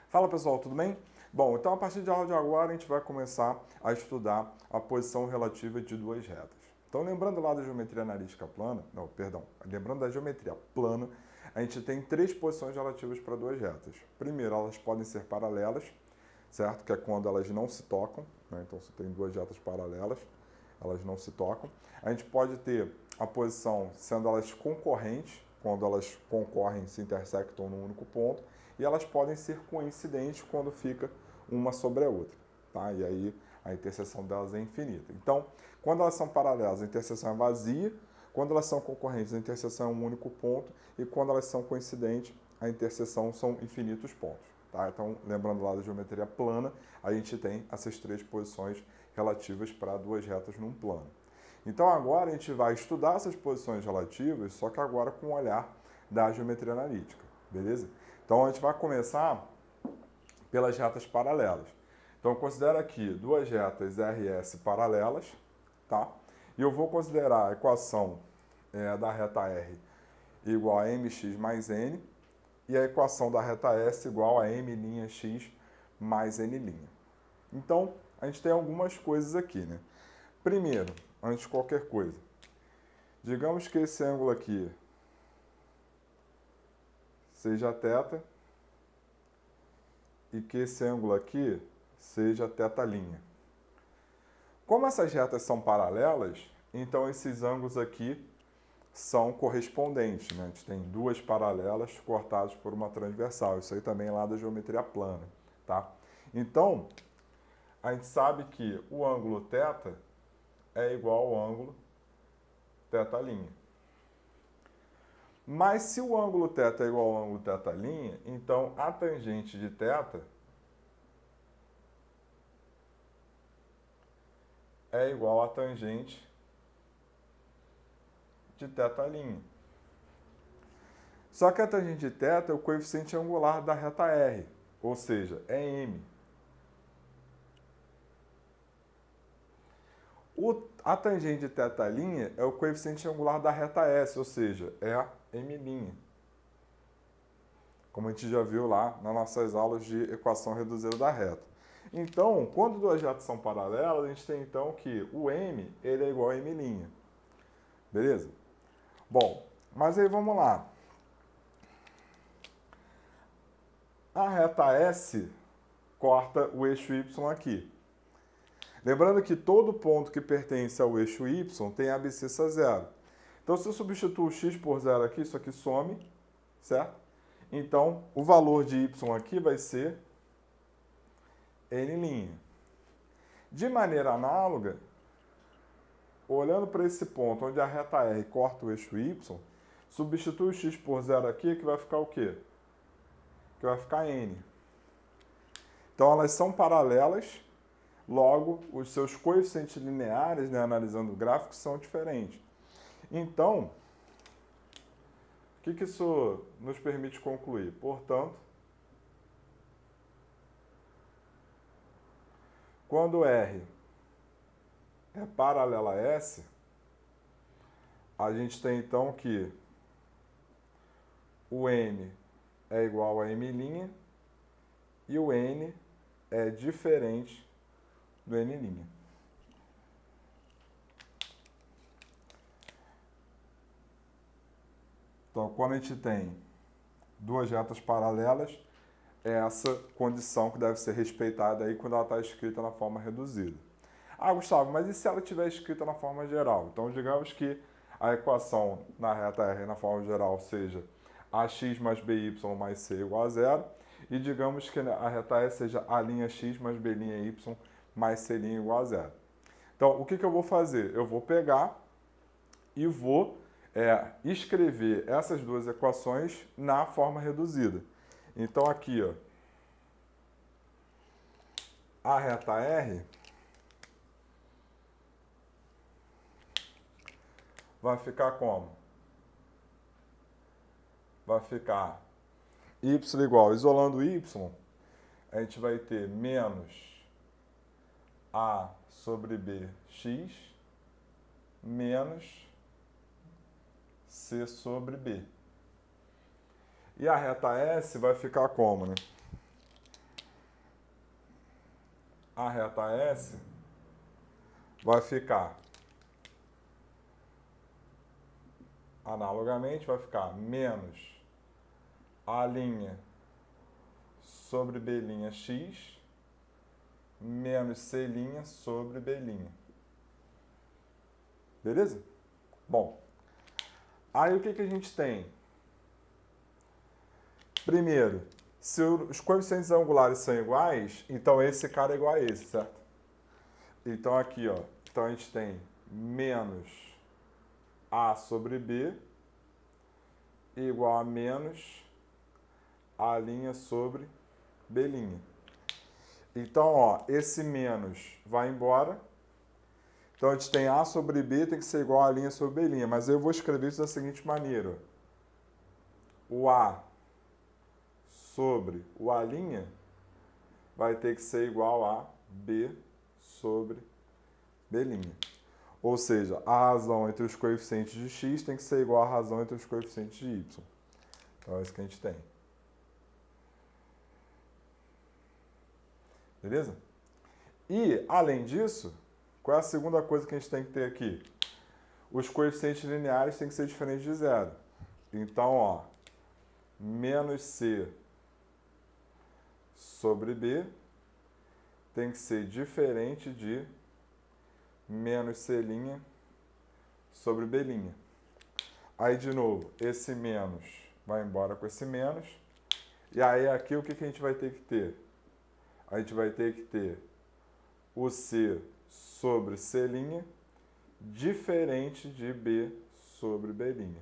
Fala pessoal, tudo bem? Bom, então a partir de aula de agora a gente vai começar a estudar a posição relativa de duas retas. Então lembrando lá da geometria analítica plana, lembrando da geometria plana, a gente tem três posições relativas para duas retas. Primeiro, elas podem ser paralelas, certo? Que é quando elas não se tocam, né? Então se tem duas retas paralelas, elas não se tocam. A gente pode ter a posição sendo elas concorrentes, quando elas concorrem, se intersectam num único ponto, e elas podem ser coincidentes quando fica uma sobre a outra, tá? E aí a interseção delas é infinita. Então, quando elas são paralelas, a interseção é vazia, quando elas são concorrentes, a interseção é um único ponto, e quando elas são coincidentes, a interseção são infinitos pontos, tá? Então, lembrando lá da geometria plana, a gente tem essas três posições relativas para duas retas num plano. Então agora a gente vai estudar essas posições relativas, só que agora com o olhar da geometria analítica, beleza? Então a gente vai começar pelas retas paralelas. Então considera aqui duas retas RS paralelas, tá? E eu vou considerar a equação da reta R igual a mx mais n e a equação da reta S igual a m'x mais n'. Então a gente tem algumas coisas aqui, né? Primeiro, antes de qualquer coisa, digamos que esse ângulo aqui seja θ e que esse ângulo aqui seja θ'linha. Como essas retas são paralelas, então esses ângulos aqui são correspondentes, né? A gente tem duas paralelas cortadas por uma transversal. Isso aí também é lá da geometria plana, tá? Então, a gente sabe que o ângulo θ é igual ao ângulo θ'linha. Mas se o ângulo θ é igual ao ângulo θ'linha, então a tangente de θ é igual à tangente de θ'linha. Só que a tangente de θ é o coeficiente angular da reta R, ou seja, é m. A tangente de θ'linha é o coeficiente angular da reta S, ou seja, é a m'. Como a gente já viu lá nas nossas aulas de equação reduzida da reta. Então, quando duas retas são paralelas, a gente tem então que o m ele é igual a m'. Beleza? Bom, mas aí vamos lá. A reta S corta o eixo y aqui. Lembrando que todo ponto que pertence ao eixo y tem abscissa zero. Então, se eu substituo x por zero aqui, isso aqui some, certo? Então, o valor de y aqui vai ser n'. De maneira análoga, olhando para esse ponto onde a reta R corta o eixo y, substitui o x por zero aqui, que vai ficar o quê? Que vai ficar n. Então, elas são paralelas, logo, os seus coeficientes lineares, né, analisando o gráfico, são diferentes. Então, o que isso nos permite concluir? Portanto, quando R é paralela a S, a gente tem então que o n é igual a m' e o n é diferente do n'. Então, quando a gente tem duas retas paralelas, é essa condição que deve ser respeitada aí quando ela está escrita na forma reduzida. Ah, Gustavo, mas e se ela estiver escrita na forma geral? Então, digamos que a equação na reta R na forma geral seja ax mais by mais c igual a zero, e digamos que a reta S seja a'x mais b'y mais c' igual a zero. Então, o que eu vou fazer? Eu vou pegar e vou escrever essas duas equações na forma reduzida. Então, aqui, ó, a reta R vai ficar como? Vai ficar y igual, isolando y, a gente vai ter menos a sobre bx menos c sobre b. E a reta S vai ficar como, né? a reta S vai ficar, analogamente, vai ficar menos A' sobre B' x menos C' sobre B'. Beleza? Bom, aí o que a gente tem? Primeiro, se os coeficientes angulares são iguais, então esse cara é igual a esse, certo? Então aqui, ó, então a gente tem menos A sobre B igual a menos A' sobre B'. Então, ó, esse menos vai embora. Então a gente tem A sobre B tem que ser igual a A' sobre B', mas eu vou escrever isso da seguinte maneira. O A sobre o A' vai ter que ser igual a B sobre B'. Ou seja, a razão entre os coeficientes de x tem que ser igual à razão entre os coeficientes de y. Então é isso que a gente tem. Beleza? E, além disso, qual é a segunda coisa que a gente tem que ter aqui? Os coeficientes lineares têm que ser diferentes de zero. Então, ó, menos c sobre b tem que ser diferente de menos c' sobre b'. Aí, de novo, esse menos vai embora com esse menos. E aí, aqui, o que a gente vai ter que ter? A gente vai ter que ter o c sobre c' diferente de b sobre b'.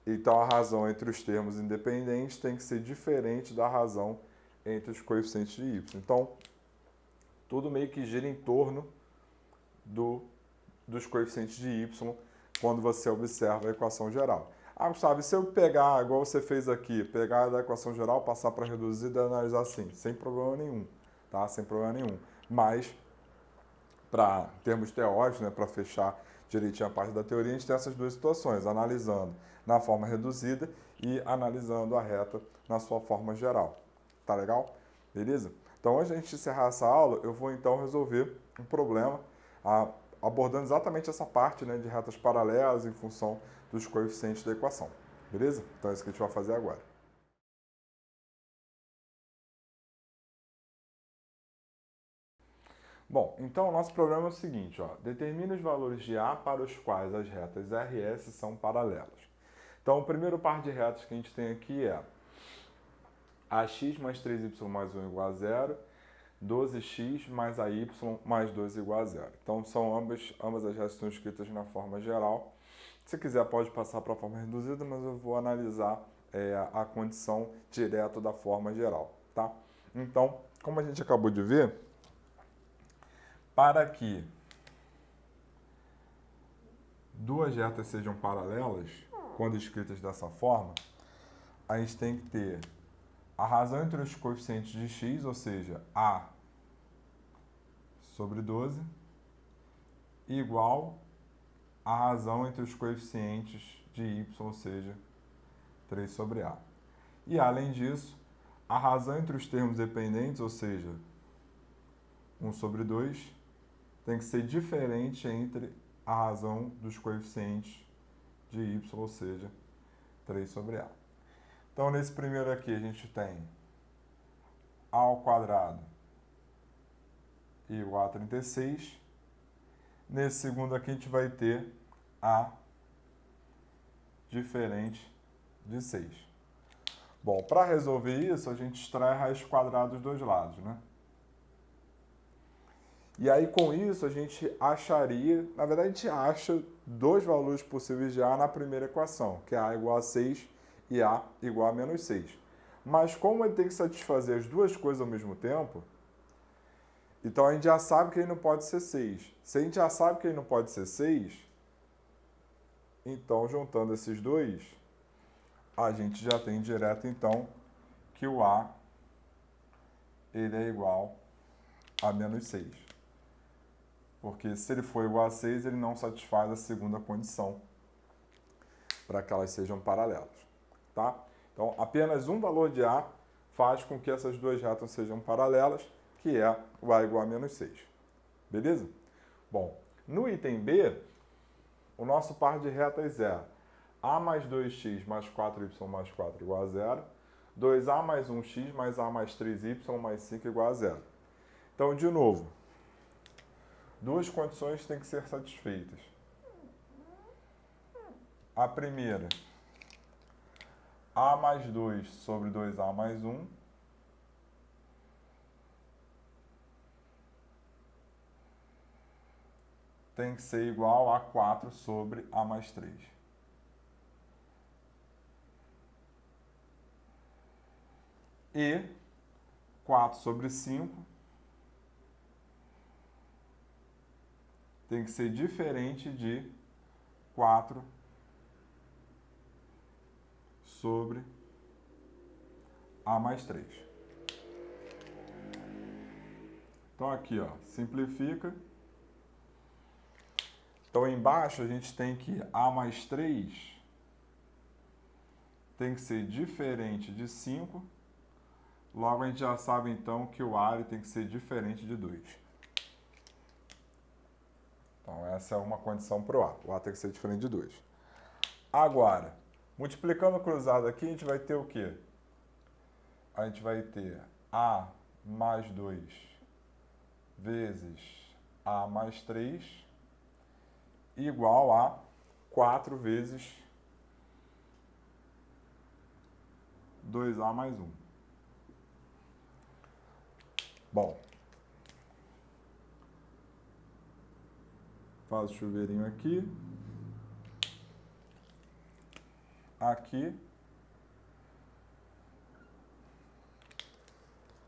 Então, a razão entre os termos independentes tem que ser diferente da razão entre os coeficientes de y. Então, tudo meio que gira em torno dos coeficientes de y quando você observa a equação geral. Ah, Gustavo, se eu pegar, igual você fez aqui, pegar da equação geral, passar para reduzida e analisar assim, sem problema nenhum, tá? Sem problema nenhum. Mas, para termos teóricos, né, para fechar direitinho a parte da teoria, a gente tem essas duas situações, analisando na forma reduzida e analisando a reta na sua forma geral. Tá legal? Beleza? Então, antes de a gente encerrar essa aula, eu vou então resolver um problema abordando exatamente essa parte, né, de retas paralelas em função dos coeficientes da equação. Beleza? Então é isso que a gente vai fazer agora. Bom, então o nosso problema é o seguinte, ó, determine os valores de A para os quais as retas RS são paralelas. Então, o primeiro par de retas que a gente tem aqui é AX mais 3Y mais 1 igual a 0, 12x mais AY mais 2 igual a 0. Então, são ambas as retas estão escritas na forma geral. Se quiser, pode passar para a forma reduzida, mas eu vou analisar a condição direto da forma geral, tá? Então, como a gente acabou de ver, para que duas retas sejam paralelas, quando escritas dessa forma, a gente tem que ter a razão entre os coeficientes de x, ou seja, A sobre 12, igual a razão entre os coeficientes de y, ou seja, 3 sobre A. E, além disso, a razão entre os termos dependentes, ou seja, 1 sobre 2, tem que ser diferente entre a razão dos coeficientes de y, ou seja, 3 sobre A. Então, nesse primeiro aqui, a gente tem A ao quadrado igual a 36. Nesse segundo aqui, a gente vai ter A diferente de 6. Bom, para resolver isso, a gente extrai a raiz quadrada dos dois lados, né? E aí, com isso, a gente acharia, na verdade, a gente acha dois valores possíveis de A na primeira equação, que é A igual a 6 e A igual a menos 6. Mas como ele tem que satisfazer as duas coisas ao mesmo tempo, então a gente já sabe que ele não pode ser 6. Se a gente já sabe que ele não pode ser 6, então, juntando esses dois, a gente já tem direto, então, que o A ele é igual a menos 6. Porque se ele for igual a 6, ele não satisfaz a segunda condição para que elas sejam paralelas. Tá? Então, apenas um valor de A faz com que essas duas retas sejam paralelas, que é o A igual a menos 6. Beleza? Bom, no item B, o nosso par de retas é A mais 2x mais 4y mais 4 igual a 0, 2A mais 1x mais A mais 3y mais 5 igual a 0. Então, de novo, duas condições têm que ser satisfeitas. A primeira, A mais 2 sobre 2A mais 1. Tem que ser igual a 4 sobre A mais 3. E 4 sobre 5 tem que ser diferente de 4 sobre A mais 3. Então aqui, ó, simplifica. Então embaixo a gente tem que A mais 3 tem que ser diferente de 5. Logo a gente já sabe então que o A tem que ser diferente de 2. Então essa é uma condição para o A. O A tem que ser diferente de 2. Agora, multiplicando cruzado aqui, a gente vai ter o quê? A gente vai ter A mais 2 vezes A mais 3 igual a 4 vezes 2A mais 1. Bom, faz o chuveirinho aqui, aqui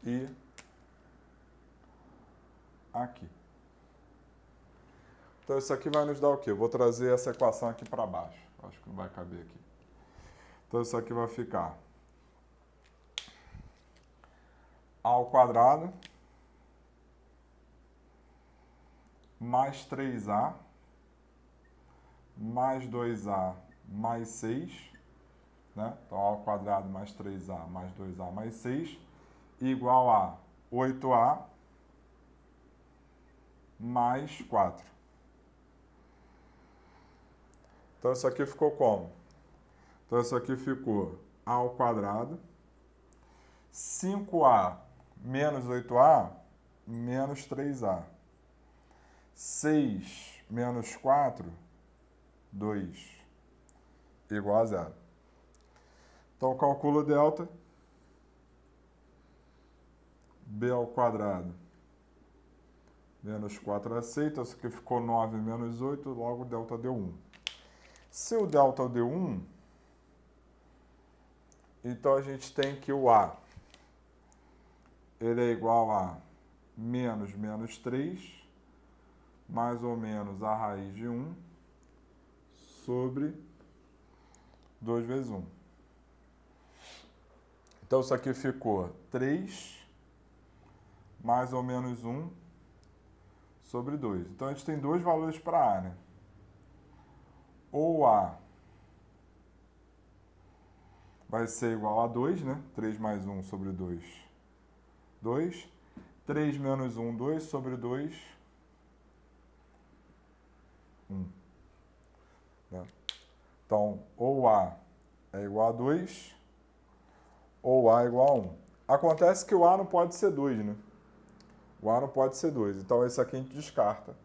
e aqui. Então, isso aqui vai nos dar o quê? Eu vou trazer essa equação aqui para baixo. Acho que não vai caber aqui. Então, isso aqui vai ficar A ao quadrado mais 3A mais 2A mais 6, né? Então, A ao quadrado mais 3A mais 2A mais 6 igual a 8A mais 4. Então, isso aqui ficou como? Então, isso aqui ficou A ao quadrado, 5A menos 8A, menos 3A. 6 menos 4, 2, igual a 0. Então, calculo delta, B ao quadrado, menos 4 aceita, isso aqui ficou 9 menos 8, logo delta deu 1. Se o delta deu 1, então a gente tem que o A ele é igual a menos 3, mais ou menos a raiz de 1, sobre 2 vezes 1. Então, isso aqui ficou 3, mais ou menos 1, sobre 2. Então, a gente tem dois valores para A, né? Ou A vai ser igual a 2, né? 3 mais 1 sobre 2, 2. 3 menos 1, 2 sobre 2, 1. Né? Então, ou A é igual a 2, ou A é igual a 1. Acontece que o A não pode ser 2, né? O A não pode ser 2. Então, esse aqui a gente descarta.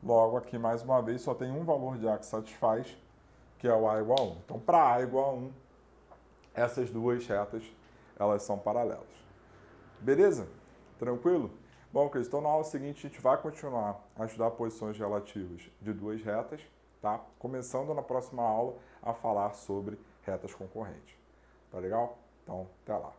Logo, aqui, mais uma vez, só tem um valor de A que satisfaz, que é o A igual a 1. Então, para A igual a 1, essas duas retas, elas são paralelas. Beleza? Tranquilo? Bom, Cris, então na aula seguinte a gente vai continuar a estudar posições relativas de duas retas, tá? Começando na próxima aula a falar sobre retas concorrentes. Tá legal? Então, até lá.